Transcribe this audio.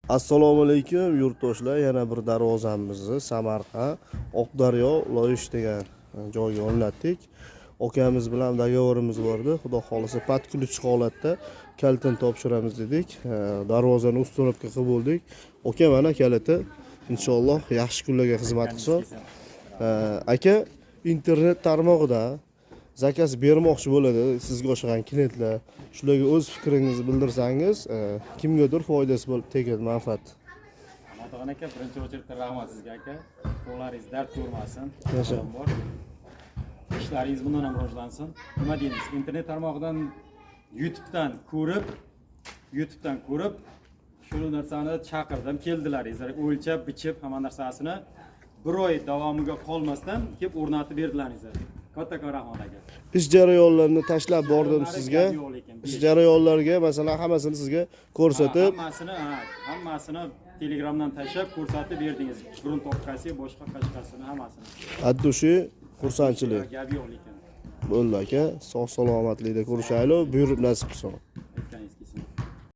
Assalomu alaykum yurtdoshlar, yana bir darvozamizni Samarqand Oqdaryo Loyish degan joyga o'rnatdik. Akamiz bilan dogovorimiz bordi. Xudo xolisa patkulich holatda kalitini topshiramiz dedik. Darvozani ustunlikka qilib bo'ldik. Aka mana kaliti. Inshaalloh yaxshi kunlarga xizmat qilsin. Aka internet tarmog'ida zakaz bermoqchi bo'ladi sizga o'xshagan klientlar. Shularga o'z fikringizni bildirsangiz, kimgadir foydasi bo'lib tegadi, manfaat. Mato'g'an aka, birinchi o'rinda rahmat sizga aka. Qo'llaringiz dard ko'rmasin. Bor. Ishlaringiz bundan ham rivojlansin. Nima deymiz? Internet tarmog'idan YouTube'dan ko'rib shu narsani chaqirdim, keldilaringizlar, o'lchab, bichib hamma narsasini bir oy davomiga qolmasdan kelib o'rnatib berdilaringizlar. Kattakon rahmat aka. Ish jarayonlarini tashlab bordim sizga. Ish jarayonlariga masalan hammasini sizga ko'rsatib, hammasini Telegramdan tashlab ko'rsatib berdingiz. Grunt opkasi, boshqa qashqasini hammasini. Addushi xursandchilik. Gapi yo'q lekin. Bo'ldi aka, sog' salomatlikda ko'rishaylik, buyurib nasib qilsin.